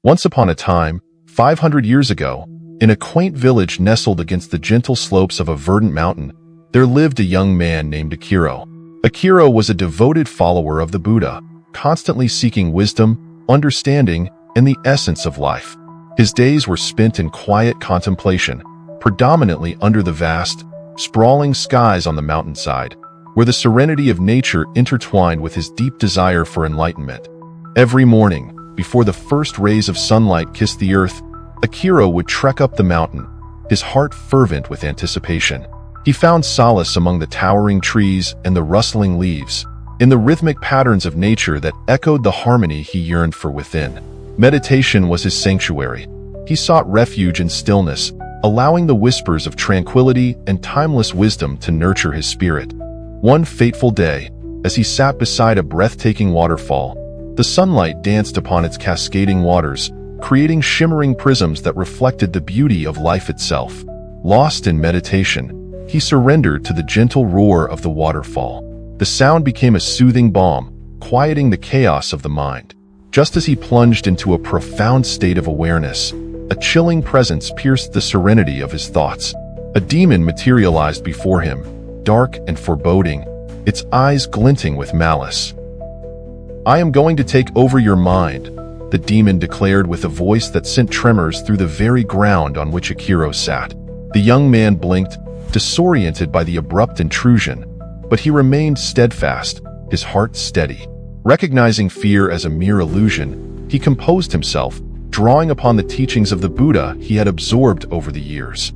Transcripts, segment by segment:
Once upon a time, 500 years ago, in a quaint village nestled against the gentle slopes of a verdant mountain, there lived a young man named Akiro. Akiro was a devoted follower of the Buddha, constantly seeking wisdom, understanding, and the essence of life. His days were spent in quiet contemplation, predominantly under the vast, sprawling skies on the mountainside, where the serenity of nature intertwined with his deep desire for enlightenment. Every morning, before the first rays of sunlight kissed the earth, Akiro would trek up the mountain, his heart fervent with anticipation. He found solace among the towering trees and the rustling leaves, in the rhythmic patterns of nature that echoed the harmony he yearned for within. Meditation was his sanctuary. He sought refuge in stillness, allowing the whispers of tranquility and timeless wisdom to nurture his spirit. One fateful day, as he sat beside a breathtaking waterfall, the sunlight danced upon its cascading waters, creating shimmering prisms that reflected the beauty of life itself. Lost in meditation, he surrendered to the gentle roar of the waterfall. The sound became a soothing balm, quieting the chaos of the mind. Just as he plunged into a profound state of awareness, a chilling presence pierced the serenity of his thoughts. A demon materialized before him, dark and foreboding, its eyes glinting with malice. "I am going to take over your mind," the demon declared with a voice that sent tremors through the very ground on which Akiro sat. The young man blinked, disoriented by the abrupt intrusion, but he remained steadfast, his heart steady. Recognizing fear as a mere illusion, he composed himself, drawing upon the teachings of the Buddha he had absorbed over the years.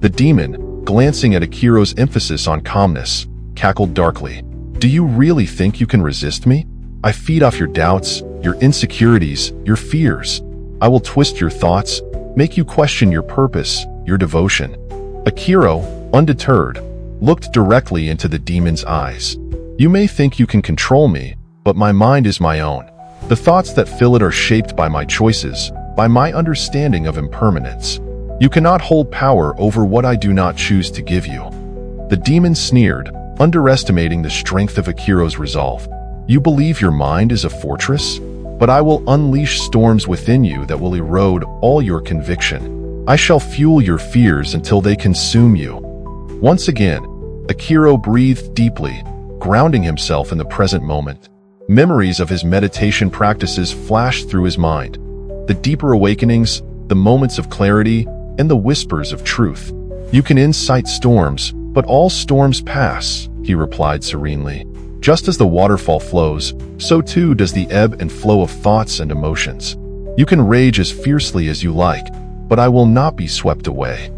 The demon, glancing at Akiro's emphasis on calmness, cackled darkly. "Do you really think you can resist me? I feed off your doubts, your insecurities, your fears. I will twist your thoughts, make you question your purpose, your devotion." Akiro, undeterred, looked directly into the demon's eyes. "You may think you can control me, but my mind is my own. The thoughts that fill it are shaped by my choices, by my understanding of impermanence. You cannot hold power over what I do not choose to give you." The demon sneered, underestimating the strength of Akiro's resolve. "You believe your mind is a fortress? But I will unleash storms within you that will erode all your conviction. I shall fuel your fears until they consume you." Once again, Akiro breathed deeply, grounding himself in the present moment. Memories of his meditation practices flashed through his mind. The deeper awakenings, the moments of clarity, and the whispers of truth. "You can incite storms, but all storms pass," he replied serenely. "Just as the waterfall flows, so too does the ebb and flow of thoughts and emotions. You can rage as fiercely as you like, but I will not be swept away."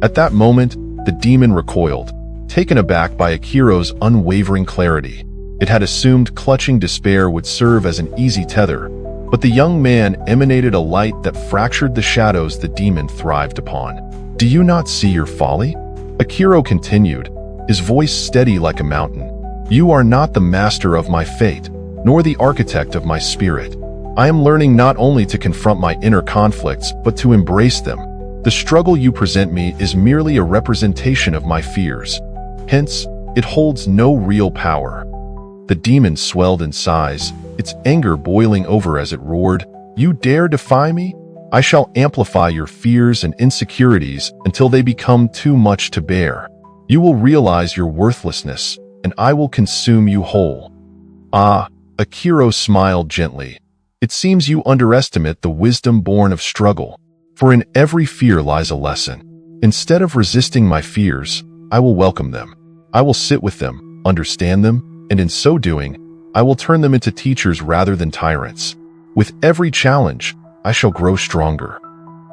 At that moment, the demon recoiled, taken aback by Akiro's unwavering clarity. It had assumed clutching despair would serve as an easy tether, but the young man emanated a light that fractured the shadows the demon thrived upon. "Do you not see your folly?" Akiro continued, his voice steady like a mountain. "You are not the master of my fate, nor the architect of my spirit. I am learning not only to confront my inner conflicts, but to embrace them. The struggle you present me is merely a representation of my fears. Hence, it holds no real power." The demon swelled in size, its anger boiling over as it roared, "You dare defy me? I shall amplify your fears and insecurities until they become too much to bear. You will realize your worthlessness, and I will consume you whole." "Ah," Akiro smiled gently. "It seems you underestimate the wisdom born of struggle. For in every fear lies a lesson. Instead of resisting my fears, I will welcome them. I will sit with them, understand them, and in so doing, I will turn them into teachers rather than tyrants. With every challenge, I shall grow stronger."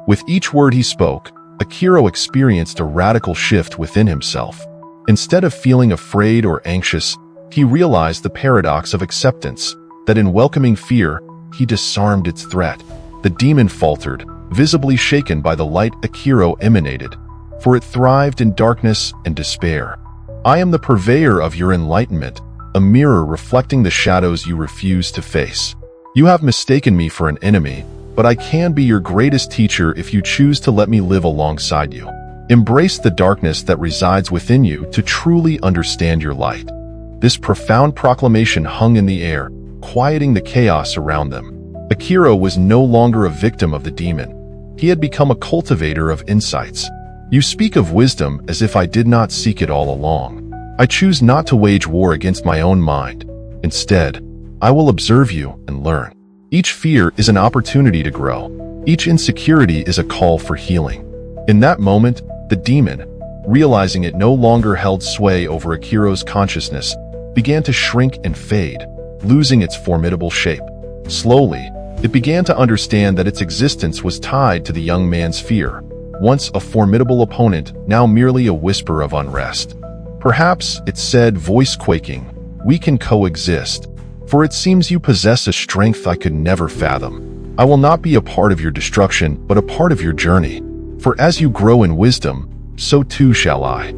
With each word he spoke, Akiro experienced a radical shift within himself. Instead of feeling afraid or anxious, he realized the paradox of acceptance, that in welcoming fear, he disarmed its threat. The demon faltered, visibly shaken by the light Akiro emanated, for it thrived in darkness and despair. "I am the purveyor of your enlightenment, a mirror reflecting the shadows you refuse to face. You have mistaken me for an enemy, but I can be your greatest teacher if you choose to let me live alongside you. Embrace the darkness that resides within you to truly understand your light." This profound proclamation hung in the air, quieting the chaos around them. Akiro was no longer a victim of the demon. He had become a cultivator of insights. You speak of wisdom as if I did not seek it all along. I choose not to wage war against my own mind. Instead, I will observe you and learn. Each fear is an opportunity to grow. Each insecurity is a call for healing. In that moment, the demon, realizing it no longer held sway over Akiro's consciousness, began to shrink and fade, losing its formidable shape. Slowly, it began to understand that its existence was tied to the young man's fear, once a formidable opponent, now merely a whisper of unrest. Perhaps, it said, voice quaking, we can coexist, for it seems you possess a strength I could never fathom. I will not be a part of your destruction, but a part of your journey. For as you grow in wisdom, so too shall I.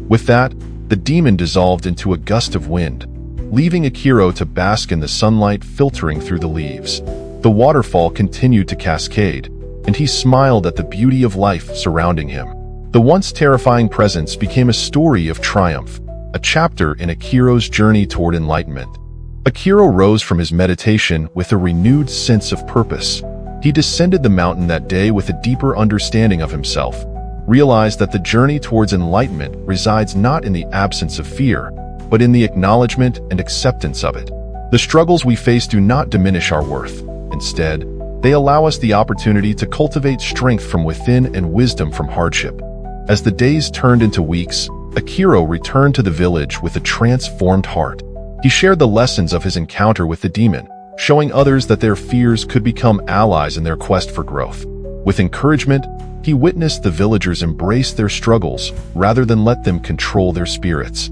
With that, the demon dissolved into a gust of wind, leaving Akiro to bask in the sunlight filtering through the leaves. The waterfall continued to cascade, and he smiled at the beauty of life surrounding him. The once terrifying presence became a story of triumph, a chapter in Akiro's journey toward enlightenment. Akiro rose from his meditation with a renewed sense of purpose. He descended the mountain that day with a deeper understanding of himself, realized that the journey towards enlightenment resides not in the absence of fear, but in the acknowledgement and acceptance of it. The struggles we face do not diminish our worth. Instead, they allow us the opportunity to cultivate strength from within and wisdom from hardship. As the days turned into weeks, Akiro returned to the village with a transformed heart. He shared the lessons of his encounter with the demon, showing others that their fears could become allies in their quest for growth. With encouragement, he witnessed the villagers embrace their struggles rather than let them control their spirits.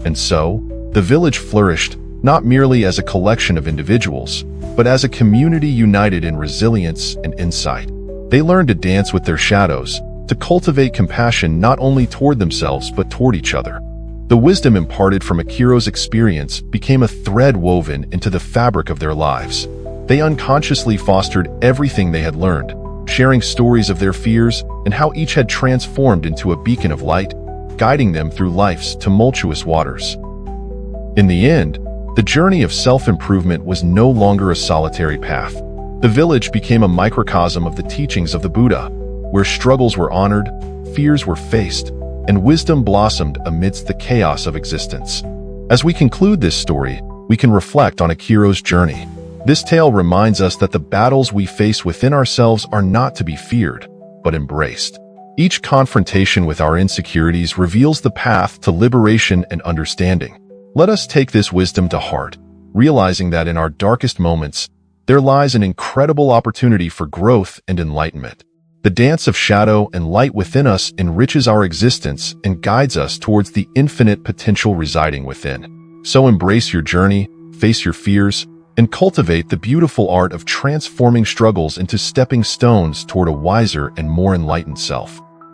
And so, the village flourished, not merely as a collection of individuals, but as a community united in resilience and insight. They learned to dance with their shadows, to cultivate compassion not only toward themselves but toward each other. The wisdom imparted from Akiro's experience became a thread woven into the fabric of their lives. They unconsciously fostered everything they had learned, sharing stories of their fears and how each had transformed into a beacon of light, guiding them through life's tumultuous waters. In the end, the journey of self-improvement was no longer a solitary path. The village became a microcosm of the teachings of the Buddha, where struggles were honored, fears were faced, and wisdom blossomed amidst the chaos of existence. As we conclude this story, we can reflect on Akiro's journey. This tale reminds us that the battles we face within ourselves are not to be feared, but embraced. Each confrontation with our insecurities reveals the path to liberation and understanding. Let us take this wisdom to heart, realizing that in our darkest moments, there lies an incredible opportunity for growth and enlightenment. The dance of shadow and light within us enriches our existence and guides us towards the infinite potential residing within. So embrace your journey, face your fears, and cultivate the beautiful art of transforming struggles into stepping stones toward a wiser and more enlightened self.